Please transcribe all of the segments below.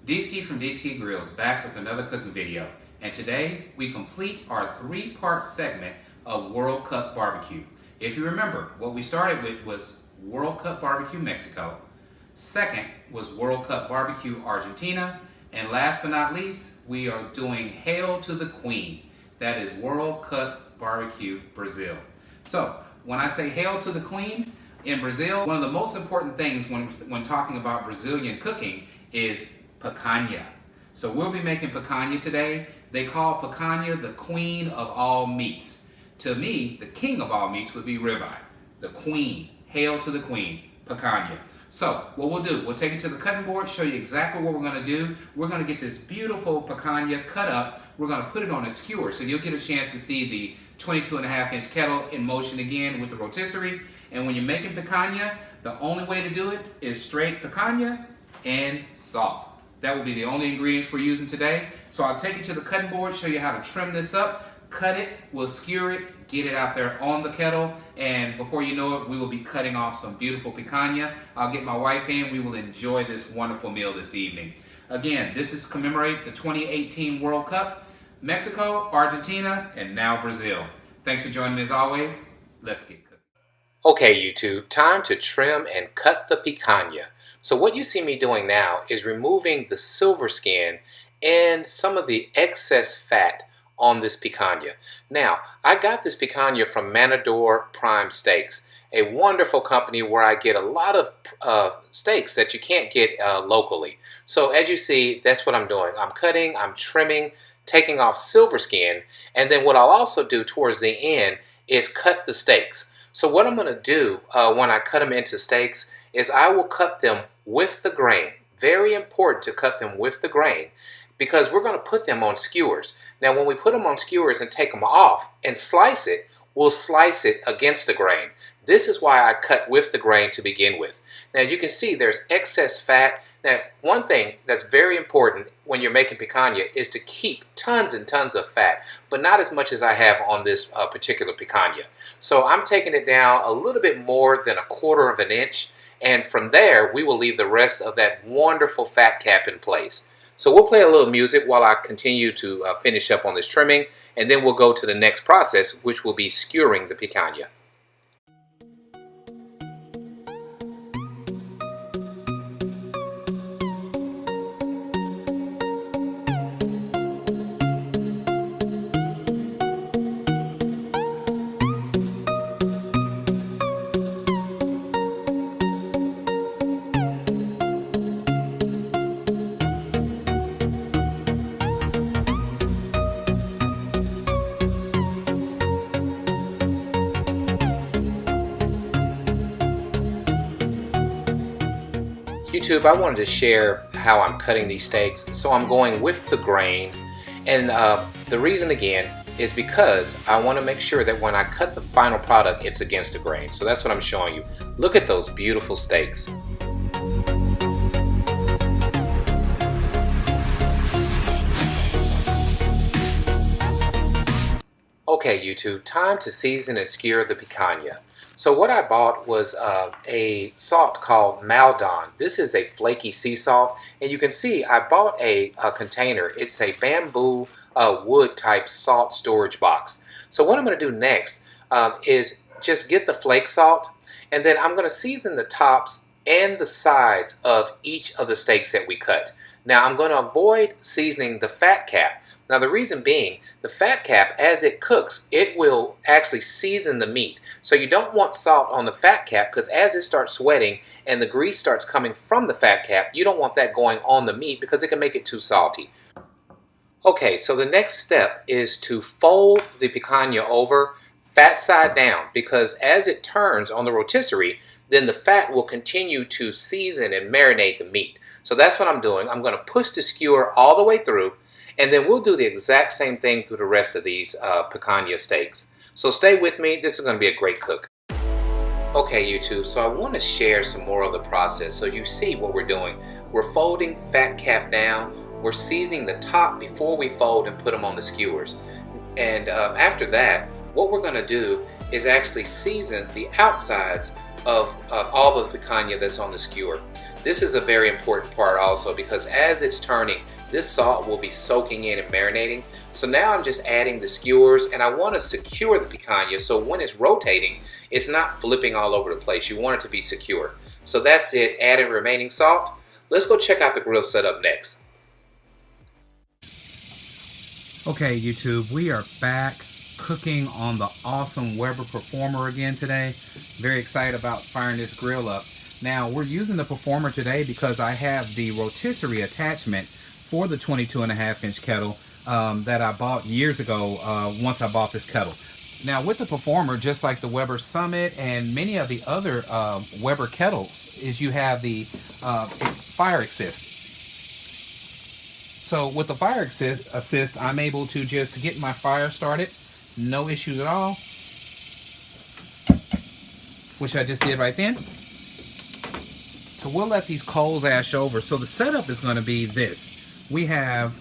D-Ski from D-Ski Grills back with another cooking video, and today we complete our three-part segment of World Cup BBQ. If you remember, what we started with was World Cup BBQ Mexico, second was World Cup BBQ Argentina, and last but not least, we are doing Hail to the Queen. That is World Cup BBQ Brazil. So, when I say Hail to the Queen, in Brazil, one of the most important things when talking about Brazilian cooking is picanha. So we'll be making picanha today. They call picanha the queen of all meats. To me, the king of all meats would be ribeye. The queen, hail to the queen, picanha. So what we'll do, we'll take it to the cutting board, show you exactly what we're gonna do. We're gonna get this beautiful picanha cut up. We're gonna put it on a skewer, so you'll get a chance to see the 22.5-inch kettle in motion again with the rotisserie. And when you're making picanha, the only way to do it is straight picanha and salt. That will be the only ingredients we're using today. So I'll take it to the cutting board, show you how to trim this up, cut it, we'll skewer it, get it out there on the kettle, and before you know it, we will be cutting off some beautiful picanha. I'll get my wife in, we will enjoy this wonderful meal this evening. Again, this is to commemorate the 2018 World Cup, Mexico, Argentina, and now Brazil. Thanks for joining me as always. Let's get cooking. Okay, YouTube, time to trim and cut the picanha. So what you see me doing now is removing the silver skin and some of the excess fat on this picanha. Now, I got this picanha from Matador Prime Steaks, a wonderful company where I get a lot of steaks that you can't get locally. So as you see, that's what I'm doing. I'm cutting, I'm trimming, taking off silver skin, and then what I'll also do towards the end is cut the steaks. So what I'm going to do when I cut them into steaks is I will cut them with the grain. Very important to cut them with the grain because we're going to put them on skewers. Now when we put them on skewers and take them off and slice it, we'll slice it against the grain. This is why I cut with the grain to begin with. Now as you can see, there's excess fat. Now one thing that's very important when you're making picanha is to keep tons and tons of fat, but not as much as I have on this particular picanha. So I'm taking it down a little bit more than 1/4 of an inch. And from there, we will leave the rest of that wonderful fat cap in place. So we'll play a little music while I continue to finish up on this trimming, and then we'll go to the next process, which will be skewering the picanha. YouTube, I wanted to share how I'm cutting these steaks. So I'm going with the grain, and the reason again is because I want to make sure that when I cut the final product, it's against the grain. So that's what I'm showing you. Look at those beautiful steaks. Okay, YouTube, time to season and skewer the picanha. So what I bought was a salt called Maldon. This is a flaky sea salt, and you can see I bought a container. It's a bamboo wood type salt storage box. So what I'm going to do next is just get the flake salt, and then I'm going to season the tops and the sides of each of the steaks that we cut. Now I'm going to avoid seasoning the fat cap. Now the reason being, the fat cap, as it cooks, it will actually season the meat. So you don't want salt on the fat cap because as it starts sweating and the grease starts coming from the fat cap, you don't want that going on the meat because it can make it too salty. Okay, so the next step is to fold the picanha over fat side down because as it turns on the rotisserie, then the fat will continue to season and marinate the meat. So that's what I'm doing. I'm going to push the skewer all the way through, and then we'll do the exact same thing through the rest of these picanha steaks. So stay with me, this is going to be a great cook. Okay YouTube, so I want to share some more of the process so you see what we're doing. We're folding fat cap down, we're seasoning the top before we fold and put them on the skewers. And after that, what we're going to do is actually season the outsides of all of the picanha that's on the skewer. This is a very important part also because as it's turning, this salt will be soaking in and marinating. So now I'm just adding the skewers, and I want to secure the picanha so when it's rotating, it's not flipping all over the place. You want it to be secure. So that's it, adding remaining salt. Let's go check out the grill setup next. Okay, YouTube, we are back cooking on the awesome Weber Performer again today. Very excited about firing this grill up. Now, we're using the Performer today because I have the rotisserie attachment for the 22.5-inch kettle that I bought years ago once I bought this kettle. Now, with the Performer, just like the Weber Summit and many of the other Weber kettles, is you have the fire assist. So with the fire assist, I'm able to just get my fire started, no issues at all, which I just did right then. So we'll let these coals ash over. So the setup is going to be this. We have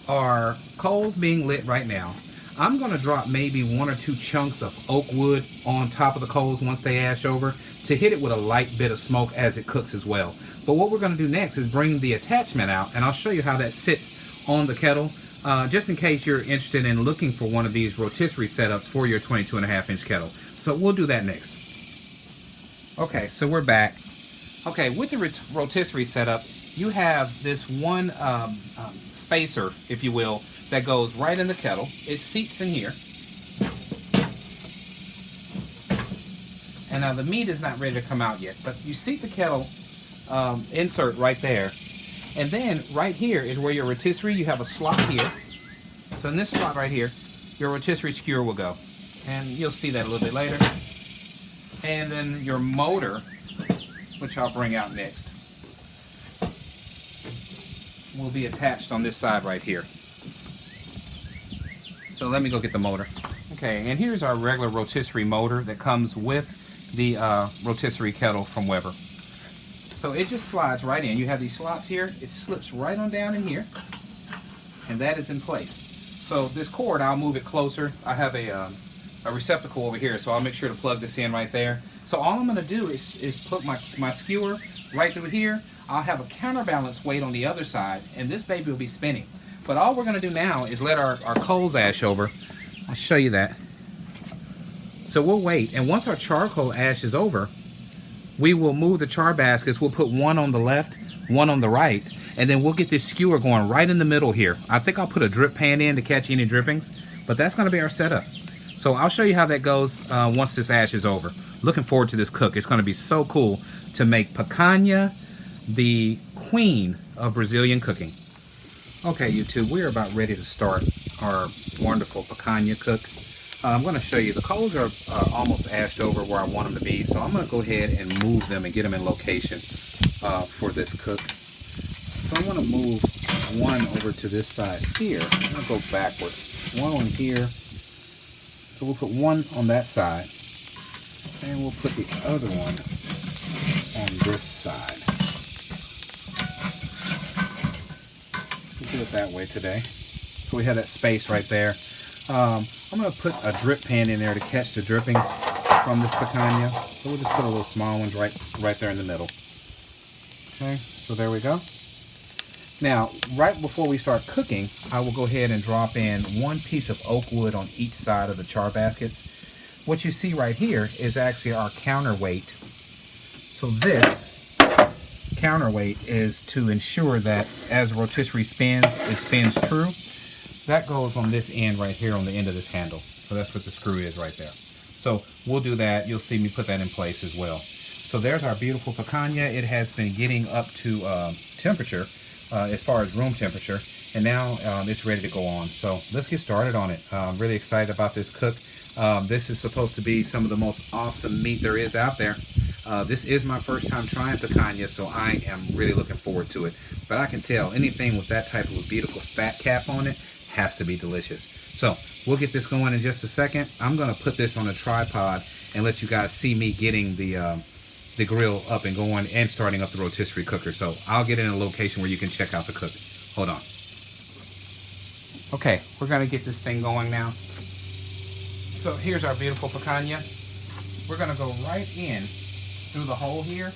our coals being lit right now. I'm going to drop maybe 1 or 2 chunks of oak wood on top of the coals once they ash over to hit it with a light bit of smoke as it cooks as well. But what we're going to do next is bring the attachment out, and I'll show you how that sits on the kettle, just in case you're interested in looking for one of these rotisserie setups for your 22.5-inch kettle. So we'll do that next. Okay, so we're back. Okay, with the rotisserie setup, you have this one spacer, if you will, that goes right in the kettle. It seats in here. And now the meat is not ready to come out yet, but you seat the kettle insert right there. And then right here is where your rotisserie, you have a slot here. So in this slot right here, your rotisserie skewer will go. And you'll see that a little bit later. And then your motor, which I'll bring out next, will be attached on this side right here. So let me go get the motor. Okay, and here's our regular rotisserie motor that comes with the rotisserie kettle from Weber. So it just slides right in. You have these slots here. It slips right on down in here, and that is in place. So this cord, I'll move it closer. I have a receptacle over here, so I'll make sure to plug this in right there. So all I'm going to do is put my skewer right through here. I'll have a counterbalance weight on the other side, and this baby will be spinning. But all we're going to do now is let our coals ash over. I'll show you that. So we'll wait, and once our charcoal ashes over, we will move the char baskets. We'll put one on the left, one on the right, and then we'll get this skewer going right in the middle here. I think I'll put a drip pan in to catch any drippings, but that's going to be our setup. So I'll show you how that goes once this ash is over. Looking forward to this cook. It's going to be so cool to make picanha the queen of Brazilian cooking. Okay, YouTube, we're about ready to start our wonderful picanha cook. I'm going to show you. The coals are almost ashed over where I want them to be, so I'm going to go ahead and move them and get them in location for this cook. So I'm going to move one over to this side here. I'm going to go backwards. One on here. So we'll put one on that side, and we'll put the other one on this side. We'll do it that way today. So we have that space right there. I'm going to put a drip pan in there to catch the drippings from this picanha. So we'll just put a little small one right there in the middle. Okay, so there we go. Now, right before we start cooking, I will go ahead and drop in one piece of oak wood on each side of the char baskets. What you see right here is actually our counterweight. So this counterweight is to ensure that as rotisserie spins, it spins true. That goes on this end right here on the end of this handle. So that's what the screw is right there. So we'll do that. You'll see me put that in place as well. So there's our beautiful picanha. It has been getting up to temperature as far as room temperature. And now it's ready to go on. So let's get started on it. I'm really excited about this cook. This is supposed to be some of the most awesome meat there is out there. This is my first time trying picanha, so I am really looking forward to it. But I can tell anything with that type of a beautiful fat cap on it has to be delicious. So we'll get this going in just a second. I'm going to put this on a tripod and let you guys see me getting the grill up and going and starting up the rotisserie cooker. So I'll get in a location where you can check out the cook. Hold on. Okay, we're going to get this thing going now. So here's our beautiful picanha. We're going to go right in through the hole here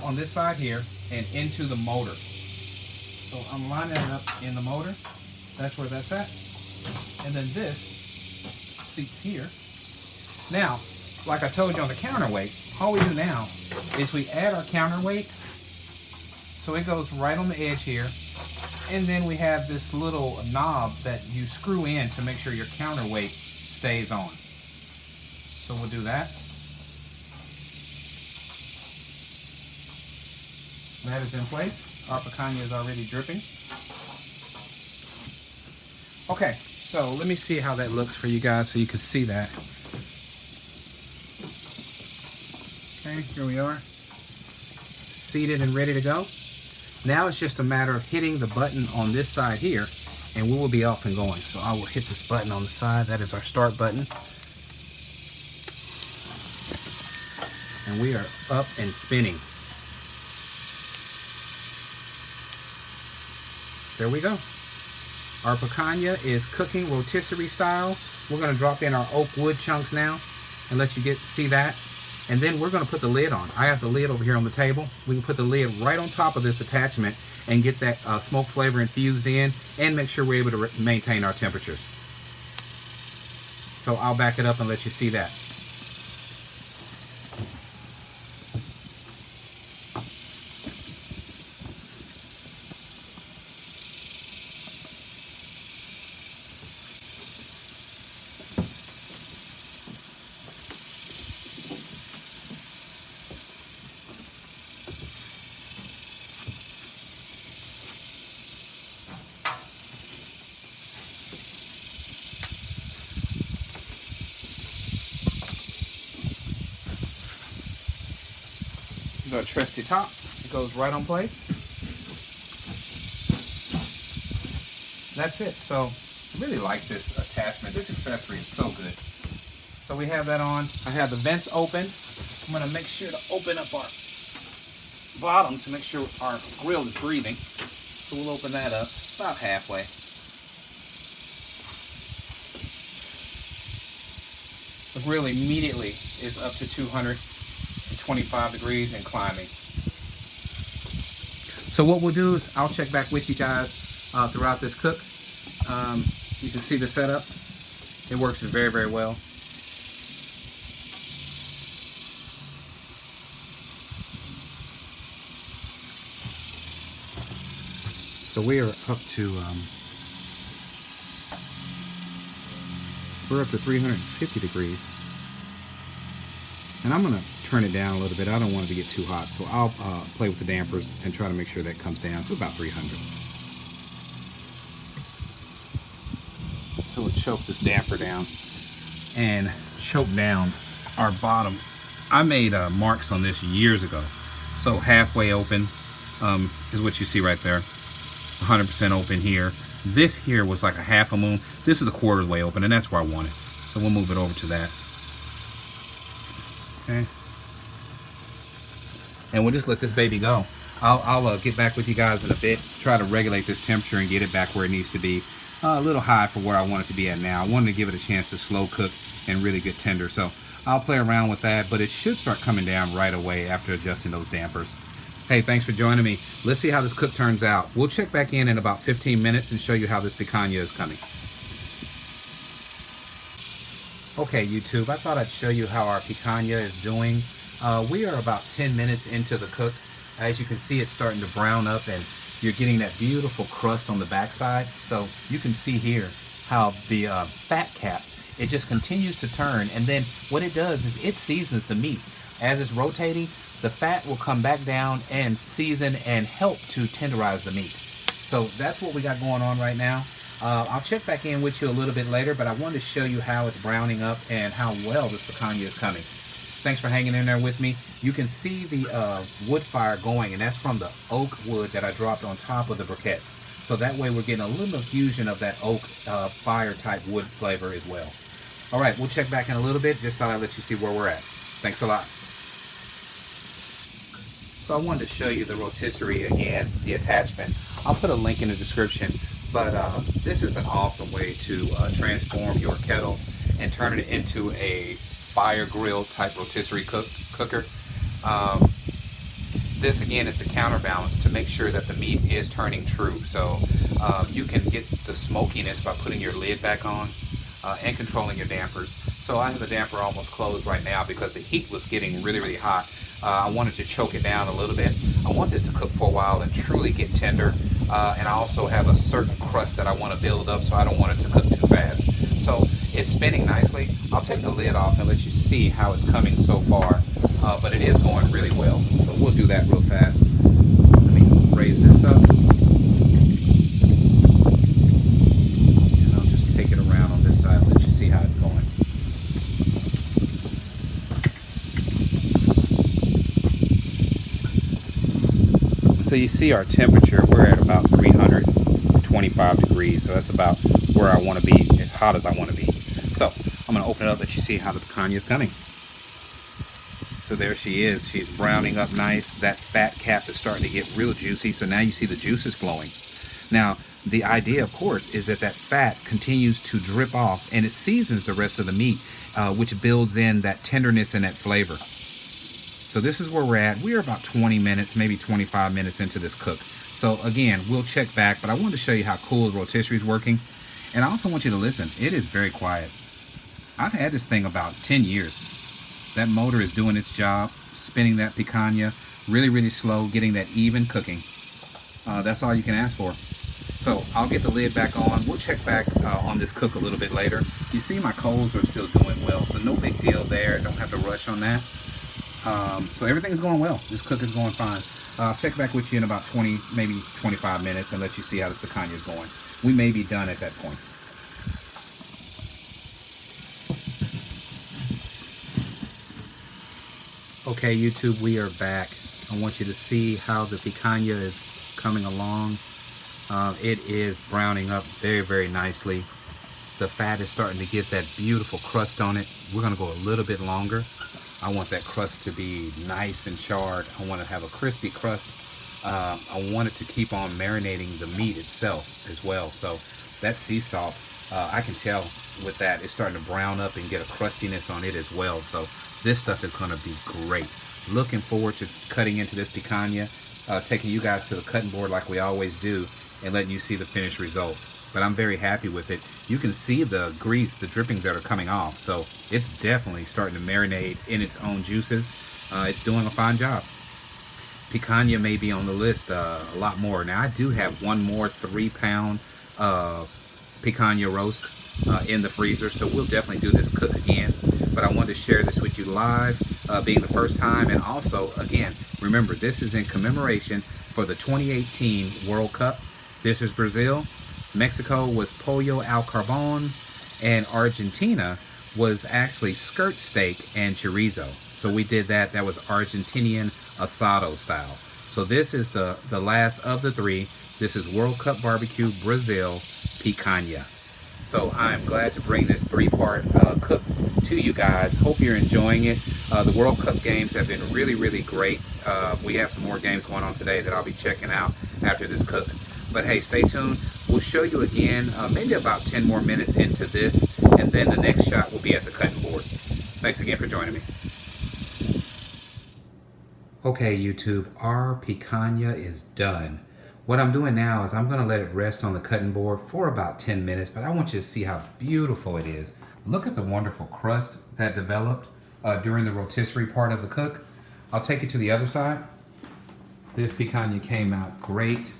on this side here, and into the motor. So I'm lining it up in the motor. That's where that's at. And then this seats here. Now, like I told you on the counterweight, all we do now is we add our counterweight. So it goes right on the edge here. And then we have this little knob that you screw in to make sure your counterweight stays on. So we'll do that. That is in place. Our picanha is already dripping. Okay, so let me see how that looks for you guys so you can see that. Okay, here we are. Seated and ready to go. Now it's just a matter of hitting the button on this side here and we will be off and going. So I will hit this button on the side. That is our start button. And we are up and spinning. There we go. Our picanha is cooking rotisserie style. We're going to drop in our oak wood chunks now and let you see that. And then we're going to put the lid on. I have the lid over here on the table. We can put the lid right on top of this attachment and get that smoke flavor infused in and make sure we're able to maintain our temperatures. So I'll back it up and let you see that. Our trusty top, it goes right on place. That's it. So I really like this attachment. This accessory is so good. So we have that on. I have the vents open. I'm going to make sure to open up our bottom to make sure our grill is breathing. So we'll open that up about halfway. The grill immediately is up to 225 degrees and climbing. So what we'll do is I'll check back with you guys throughout this cook. You can see the setup. It works very, very well. So we are up to we're up to 350 degrees. And I'm going to turn it down a little bit. I don't want it to get too hot, so I'll play with the dampers and try to make sure that comes down to about 300. So we'll choke this damper down and choke down our bottom. I made marks on this years ago. So halfway open is what you see right there. 100% open here. This here was like a half a moon. This is a quarter way open, and that's where I want it. So we'll move it over to that. Okay. And we'll just let this baby go. I'll get back with you guys in a bit, try to regulate this temperature and get it back where it needs to be. A little high for where I want it to be at now. I wanted to give it a chance to slow cook and really get tender. So I'll play around with that, but it should start coming down right away after adjusting those dampers. Hey, thanks for joining me. Let's see how this cook turns out. We'll check back in about 15 minutes and show you how this picanha is coming. Okay, YouTube, I thought I'd show you how our picanha is doing. We are about 10 minutes into the cook. As you can see, it's starting to brown up and you're getting that beautiful crust on the backside. So you can see here how the fat cap, it just continues to turn. And then what it does is it seasons the meat. As it's rotating, the fat will come back down and season and help to tenderize the meat. So that's what we got going on right now. I'll check back in with you a little bit later, but I wanted to show you how it's browning up and how well this picanha is coming. Thanks for hanging in there with me. You can see the wood fire going, and that's from the oak wood that I dropped on top of the briquettes. So that way we're getting a little infusion of that oak fire type wood flavor as well. All right, we'll check back in a little bit. Just thought I'd let you see where we're at. Thanks a lot. So I wanted to show you the rotisserie again, the attachment. I'll put a link in the description, but this is an awesome way to transform your kettle and turn it into a fire grill type rotisserie cooker. this again is the counterbalance to make sure that the meat is turning true. So you can get the smokiness by putting your lid back on and controlling your dampers. So I have the damper almost closed right now because the heat was getting really, really hot. I wanted to choke it down a little bit. I want this to cook for a while and truly get tender. And I also have a certain crust that I want to build up, so I don't want it to cook too fast. So it's spinning nicely. I'll take the lid off and let you see how it's coming so far. But it is going really well. So we'll do that real fast. Let me raise this up. And I'll just take it around on this side and let you see how it's going. So you see our temperature, we're at about 325 degrees. So that's about where I want to be, as hot as I want to be. So I'm going to open it up, let you see how the picanha is coming. So there she is. She's browning up nice. That fat cap is starting to get real juicy. So now you see the juices flowing. Now, the idea, of course, is that that fat continues to drip off and it seasons the rest of the meat, which builds in that tenderness and that flavor. So this is where we're at. We are about 20 minutes, maybe 25 minutes into this cook. So again, we'll check back, but I wanted to show you how cool the rotisserie is working. And I also want you to listen. It is very quiet. I've had this thing about 10 years. That motor is doing its job, spinning that picanha really, really slow, getting that even cooking. That's all you can ask for. So I'll get the lid back on. We'll check back on this cook a little bit later. You see my coals are still doing well, so no big deal there. Don't have to rush on that. So everything's going well. This cook is going fine. I'll check back with you in about 20, maybe 25 minutes and let you see how this picanha is going. We may be done at that point. Okay, YouTube, we are back. I want you to see how the picanha is coming along. It is browning up very, very nicely. The fat is starting to get that beautiful crust on it. We're going to go a little bit longer. I want that crust to be nice and charred. I want to have a crispy crust. I want it to keep on marinating the meat itself as well. So that sea salt, I can tell with that, it's starting to brown up and get a crustiness on it as well. So this stuff is going to be great. Looking forward to cutting into this picanha, taking you guys to the cutting board like we always do, and letting you see the finished results. But I'm very happy with it. You can see the grease, the drippings that are coming off. So it's definitely starting to marinate in its own juices. It's doing a fine job. Picanha may be on the list a lot more. Now I do have one more 3-pound picanha roast in the freezer, so we'll definitely do this cook again. But I wanted to share this with you live, being the first time. And also, again, remember, this is in commemoration for the 2018 World Cup. This is Brazil. Mexico was pollo al carbon, and Argentina was actually skirt steak and chorizo. So we did that. That was Argentinian asado style. So this is the last of the three. This is World Cup Barbecue Brazil Picanha. So I'm glad to bring this 3-part cook to you guys. Hope you're enjoying it. The World Cup games have been really, really great. We have some more games going on today that I'll be checking out after this cook. But hey, stay tuned. We'll show you again, maybe about 10 more minutes into this, and then the next shot will be at the cutting board. Thanks again for joining me. Okay, YouTube, our picanha is done. What I'm doing now is I'm going to let it rest on the cutting board for about 10 minutes, but I want you to see how beautiful it is. Look at the wonderful crust that developed during the rotisserie part of the cook. I'll take it to the other side. This picanha came out great.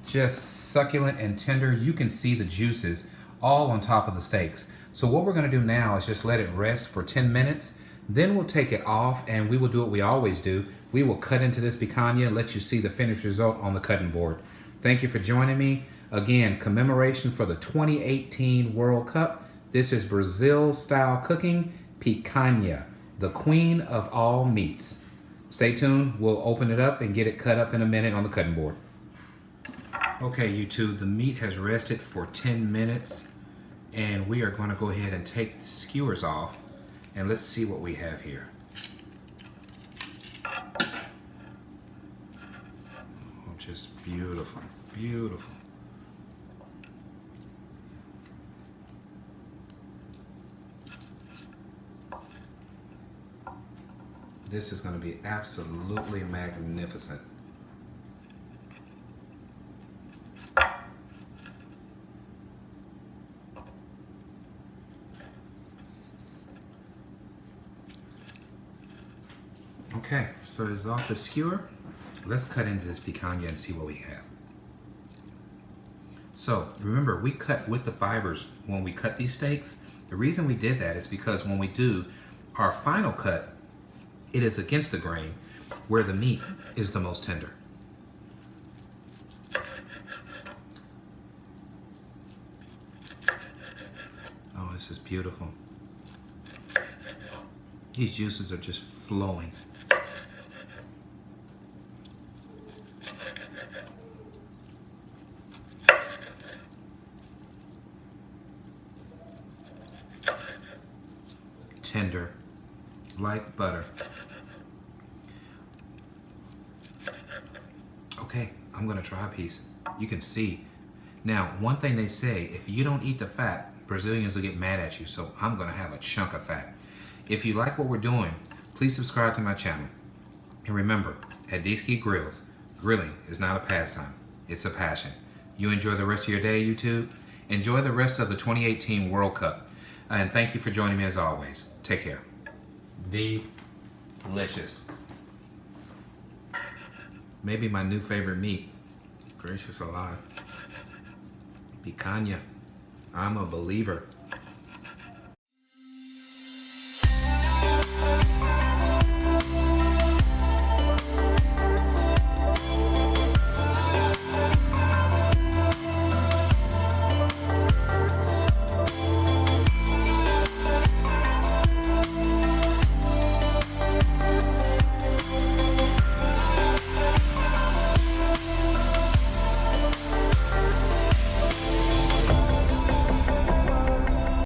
Just succulent and tender. You can see the juices all on top of the steaks. So what we're going to do now is just let it rest for 10 minutes. Then we'll take it off and we will do what we always do. We will cut into this picanha and let you see the finished result on the cutting board. Thank you for joining me. Again, commemoration for the 2018 World Cup. This is Brazil style cooking, picanha, the queen of all meats. Stay tuned. We'll open it up and get it cut up in a minute on the cutting board. Okay, YouTube, the meat has rested for 10 minutes and we are going to go ahead and take the skewers off and let's see what we have here. Oh, just beautiful, beautiful. This is going to be absolutely magnificent. Okay, so it's off the skewer. Let's cut into this picanha and see what we have. So remember, we cut with the fibers when we cut these steaks. The reason we did that is because when we do our final cut, it is against the grain where the meat is the most tender. Oh, this is beautiful. These juices are just flowing. Tender, like butter. Okay, I'm gonna try a piece. You can see. Now, one thing they say, if you don't eat the fat, Brazilians will get mad at you, so I'm gonna have a chunk of fat. If you like what we're doing, please subscribe to my channel. And remember, at Ski Grills, grilling is not a pastime, it's a passion. You enjoy the rest of your day, YouTube. Enjoy the rest of the 2018 World Cup. And thank you for joining me as always. Take care. Delicious. Maybe my new favorite meat. Gracious alive. Picanha. I'm a believer.